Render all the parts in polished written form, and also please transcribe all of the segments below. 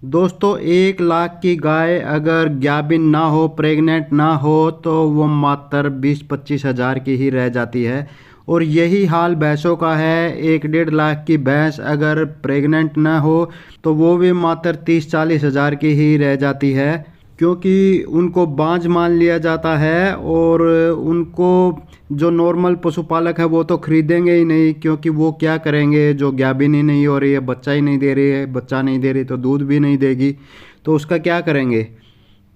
दोस्तों 1 लाख की गाय अगर गाभिन ना हो, प्रेग्नेंट ना हो, तो वो मात्र 20-25 हज़ार की ही रह जाती है। और यही हाल भैंसों का है। 1-1.5 लाख की भैंस अगर प्रेग्नेंट ना हो तो वो भी मात्र 30-40 हज़ार की ही रह जाती है, क्योंकि उनको बांझ मान लिया जाता है। और उनको जो नॉर्मल पशुपालक है वो तो खरीदेंगे ही नहीं, क्योंकि वो क्या करेंगे, जो गाभिन ही नहीं हो रही है, बच्चा ही नहीं दे रही है, बच्चा नहीं दे रही तो दूध भी नहीं देगी, तो उसका क्या करेंगे।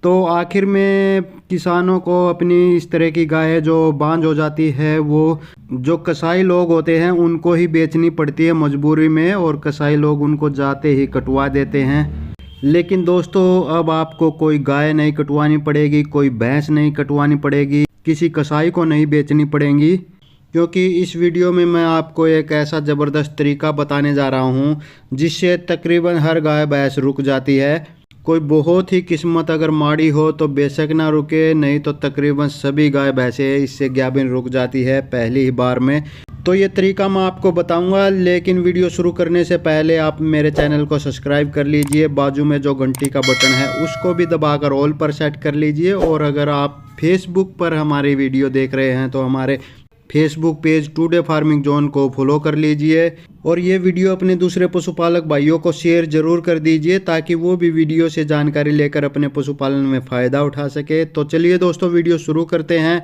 तो आखिर में किसानों को अपनी इस तरह की गाय जो बांझ हो जाती है, वो जो कसाई लोग होते हैं उनको ही बेचनी पड़ती है मजबूरी में, और कसाई लोग उनको जाते ही कटवा देते हैं। लेकिन दोस्तों अब आपको कोई गाय नहीं कटवानी पड़ेगी, कोई भैंस नहीं कटवानी पड़ेगी, किसी कसाई को नहीं बेचनी पड़ेगी, क्योंकि इस वीडियो में मैं आपको एक ऐसा ज़बरदस्त तरीका बताने जा रहा हूँ जिससे तकरीबन हर गाय भैंस रुक जाती है। कोई बहुत ही किस्मत अगर माड़ी हो तो बेशक ना रुके, नहीं तो तकरीबन सभी गाय भैंसें इससे गाभिन रुक जाती है पहली ही बार में। तो ये तरीका मैं आपको बताऊंगा, लेकिन वीडियो शुरू करने से पहले आप मेरे चैनल को सब्सक्राइब कर लीजिए। बाजू में जो घंटी का बटन है उसको भी दबाकर ऑल पर सेट कर लीजिए। और अगर आप फेसबुक पर हमारी वीडियो देख रहे हैं तो हमारे Facebook page today farming zone को फॉलो कर लीजिए। और ये वीडियो अपने दूसरे पशुपालक भाइयों को शेयर जरूर कर दीजिए, ताकि वो भी वीडियो से जानकारी लेकर अपने पशुपालन में फ़ायदा उठा सके। तो चलिए दोस्तों वीडियो शुरू करते हैं।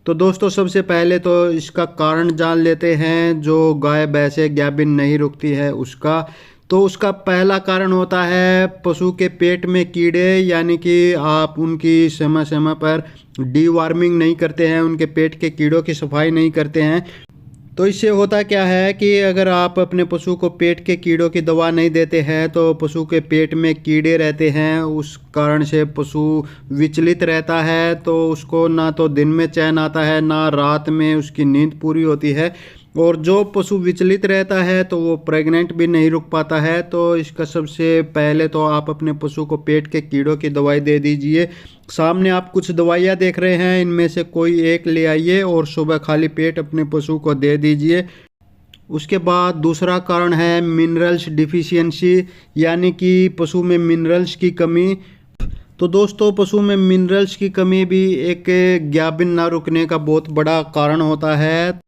तो दोस्तों सबसे पहले तो इसका कारण जान लेते हैं, जो गाय भैंसें गाभिन नहीं रुकती है उसका। तो उसका पहला कारण होता है पशु के पेट में कीड़े, यानी कि आप उनकी समय समय पर डीवार्मिंग नहीं करते हैं, उनके पेट के कीड़ों की सफाई नहीं करते हैं। तो इससे होता क्या है कि अगर आप अपने पशु को पेट के कीड़ों की दवा नहीं देते हैं तो पशु के पेट में कीड़े रहते हैं, उस कारण से पशु विचलित रहता है। तो उसको ना तो दिन में चैन आता है, ना रात में उसकी नींद पूरी होती है। और जो पशु विचलित रहता है तो वो प्रेग्नेंट भी नहीं रुक पाता है। तो इसका सबसे पहले तो आप अपने पशु को पेट के कीड़ों की दवाई दे दीजिए। सामने आप कुछ दवाइयाँ देख रहे हैं, इनमें से कोई एक ले आइए और सुबह खाली पेट अपने पशु को दे दीजिए। उसके बाद दूसरा कारण है मिनरल्स डिफिशियंसी, यानी कि पशु में मिनरल्स की कमी। तो दोस्तों पशु में मिनरल्स की कमी भी एक गाभिन ना रुकने का बहुत बड़ा कारण होता है।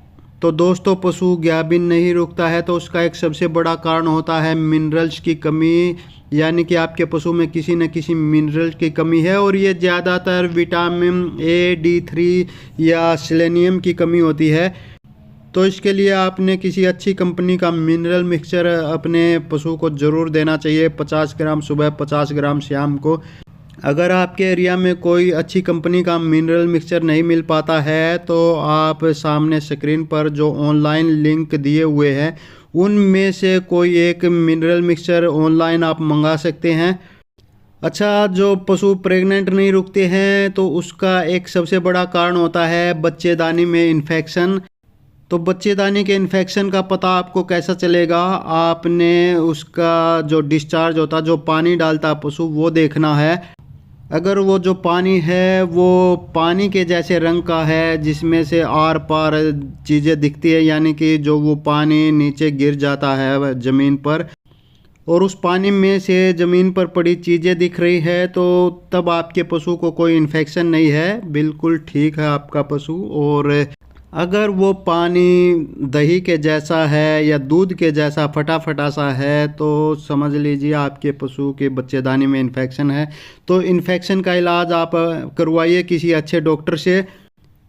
तो दोस्तों पशु गाभिन नहीं रुकता है तो उसका एक सबसे बड़ा कारण होता है मिनरल्स की कमी, यानी कि आपके पशु में किसी न किसी मिनरल्स की कमी है। और ये ज़्यादातर विटामिन A, D3 या सेलेनियम की कमी होती है। तो इसके लिए आपने किसी अच्छी कंपनी का मिनरल मिक्सचर अपने पशु को ज़रूर देना चाहिए। 50 ग्राम सुबह, 50 ग्राम शाम को। अगर आपके एरिया में कोई अच्छी कंपनी का मिनरल मिक्सचर नहीं मिल पाता है तो आप सामने स्क्रीन पर जो ऑनलाइन लिंक दिए हुए हैं उनमें से कोई एक मिनरल मिक्सचर ऑनलाइन आप मंगा सकते हैं। अच्छा, जो पशु प्रेग्नेंट नहीं रुकते हैं तो उसका एक सबसे बड़ा कारण होता है बच्चेदानी में इन्फेक्शन। तो बच्चेदानी के इन्फेक्शन का पता आपको कैसा चलेगा, आपने उसका जो डिस्चार्ज होता, जो पानी डालता पशु, वो देखना है। अगर वो जो पानी है वो पानी के जैसे रंग का है, जिसमें से आर पार चीज़ें दिखती है, यानी कि जो वो पानी नीचे गिर जाता है ज़मीन पर और उस पानी में से ज़मीन पर पड़ी चीज़ें दिख रही है, तो तब आपके पशु को कोई इन्फेक्शन नहीं है, बिल्कुल ठीक है आपका पशु। और अगर वो पानी दही के जैसा है या दूध के जैसा फटा फटा सा है तो समझ लीजिए आपके पशु के बच्चेदानी में इन्फेक्शन है। तो इन्फेक्शन का इलाज आप करवाइए किसी अच्छे डॉक्टर से।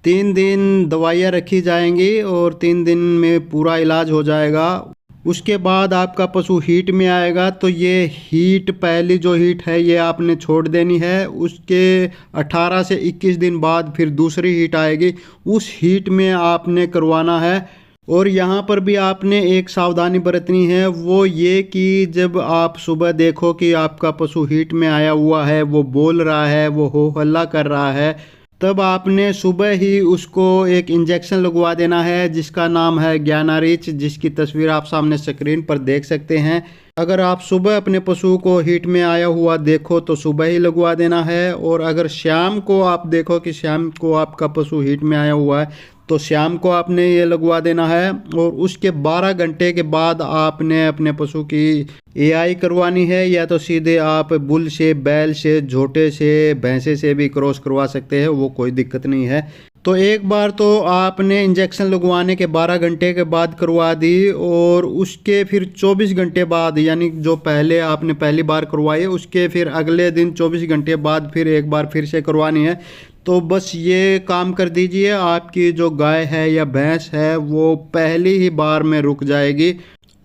3 दिन दवाइयाँ रखी जाएंगी और 3 दिन में पूरा इलाज हो जाएगा। उसके बाद आपका पशु हीट में आएगा। तो ये हीट, पहली जो हीट है ये आपने छोड़ देनी है। उसके 18 से 21 दिन बाद फिर दूसरी हीट आएगी, उस हीट में आपने करवाना है। और यहाँ पर भी आपने एक सावधानी बरतनी है, वो ये कि जब आप सुबह देखो कि आपका पशु हीट में आया हुआ है, वो बोल रहा है, वो हो हल्ला कर रहा है, तब आपने सुबह ही उसको एक इंजेक्शन लगवा देना है जिसका नाम है ज्ञानारिच, जिसकी तस्वीर आप सामने स्क्रीन पर देख सकते हैं। अगर आप सुबह अपने पशु को हीट में आया हुआ देखो तो सुबह ही लगवा देना है, और अगर शाम को आप देखो कि शाम को आपका पशु हीट में आया हुआ है तो शाम को आपने ये लगवा देना है। और उसके 12 घंटे के बाद आपने अपने पशु की एआई करवानी है, या तो सीधे आप बुल से, बैल से, झोटे से, भैंसे से भी क्रॉस करवा सकते हैं, वो कोई दिक्कत नहीं है। तो एक बार तो आपने इंजेक्शन लगवाने के 12 घंटे के बाद करवा दी, और उसके फिर 24 घंटे बाद, यानी जो पहले आपने पहली बार करवाई उसके फिर अगले दिन 24 घंटे बाद फिर एक बार फिर से करवानी है। तो बस ये काम कर दीजिए, आपकी जो गाय है या भैंस है वो पहली ही बार में रुक जाएगी।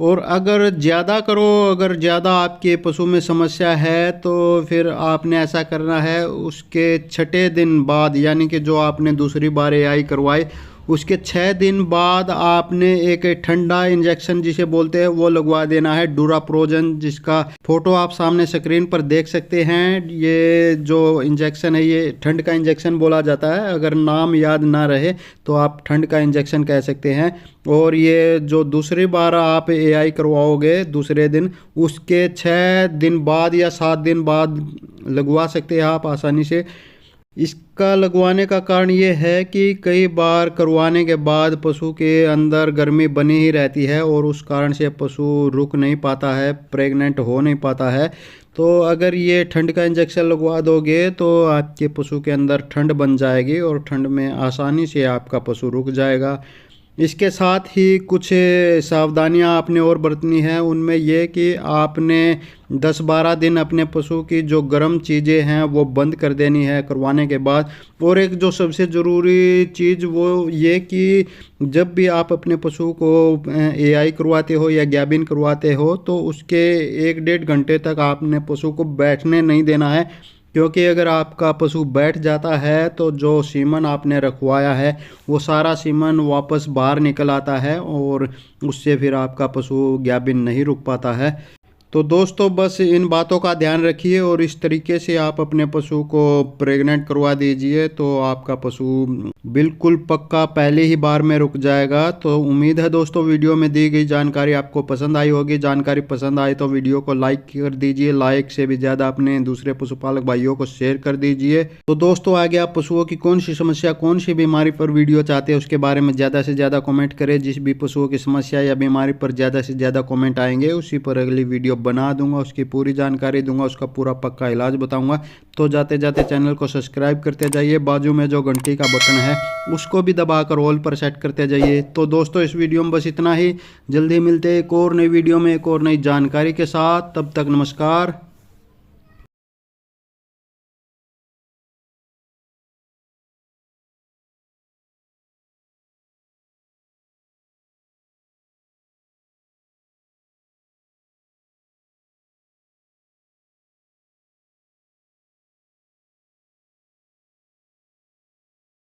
और अगर ज़्यादा करो, अगर ज़्यादा आपके पशु में समस्या है तो फिर आपने ऐसा करना है, उसके 6ठे दिन बाद, यानी कि जो आपने दूसरी बार एआई करवाई उसके 6 दिन बाद आपने एक ठंडा इंजेक्शन जिसे बोलते हैं वो लगवा देना है, डूराप्रोजन, जिसका फोटो आप सामने स्क्रीन पर देख सकते हैं। ये जो इंजेक्शन है ये ठंड का इंजेक्शन बोला जाता है, अगर नाम याद ना रहे तो आप ठंड का इंजेक्शन कह सकते हैं। और ये जो दूसरी बार आप एआई करवाओगे दूसरे दिन, उसके 6 दिन बाद या 7 दिन बाद लगवा सकते हैं आप आसानी से। इसका लगवाने का कारण ये है कि कई बार करवाने के बाद पशु के अंदर गर्मी बनी ही रहती है और उस कारण से पशु रुक नहीं पाता है, प्रेग्नेंट हो नहीं पाता है। तो अगर ये ठंड का इंजेक्शन लगवा दोगे तो आपके पशु के अंदर ठंड बन जाएगी और ठंड में आसानी से आपका पशु रुक जाएगा। इसके साथ ही कुछ सावधानियां आपने और बरतनी है, उनमें ये कि आपने 10-12 दिन अपने पशु की जो गर्म चीज़ें हैं वो बंद कर देनी है करवाने के बाद। और एक जो सबसे ज़रूरी चीज़ वो ये कि जब भी आप अपने पशु को एआई करवाते हो या गैबिन करवाते हो तो उसके 1-1.5 घंटे तक आपने पशु को बैठने नहीं देना है, क्योंकि अगर आपका पशु बैठ जाता है तो जो सीमन आपने रखवाया है वो सारा सीमन वापस बाहर निकल आता है और उससे फिर आपका पशु गैबिन नहीं रुक पाता है। तो दोस्तों बस इन बातों का ध्यान रखिए और इस तरीके से आप अपने पशु को प्रेग्नेंट करवा दीजिए तो आपका पशु बिल्कुल पक्का पहले ही बार में रुक जाएगा। तो उम्मीद है दोस्तों वीडियो में दी गई जानकारी आपको पसंद आई होगी। जानकारी पसंद आई तो वीडियो को लाइक कर दीजिए, लाइक से भी ज़्यादा अपने दूसरे पशुपालक भाइयों को शेयर कर दीजिए। तो दोस्तों आगे आप पशुओं की कौन सी समस्या, कौन सी बीमारी पर वीडियो चाहते हैं उसके बारे में ज़्यादा से ज़्यादा कॉमेंट करें। जिस भी पशुओं की समस्या या बीमारी पर ज़्यादा से ज़्यादा कॉमेंट आएंगे उसी पर अगली वीडियो बना दूंगा, उसकी पूरी जानकारी दूंगा, उसका पूरा पक्का इलाज बताऊंगा। तो जाते जाते चैनल को सब्सक्राइब करते जाइए, बाजू में जो घंटी का बटन है उसको भी दबाकर ऑल पर सेट करते जाइए। तो दोस्तों इस वीडियो में बस इतना ही, जल्दी मिलते हैं एक और नई वीडियो में एक और नई जानकारी के साथ। तब तक नमस्कार।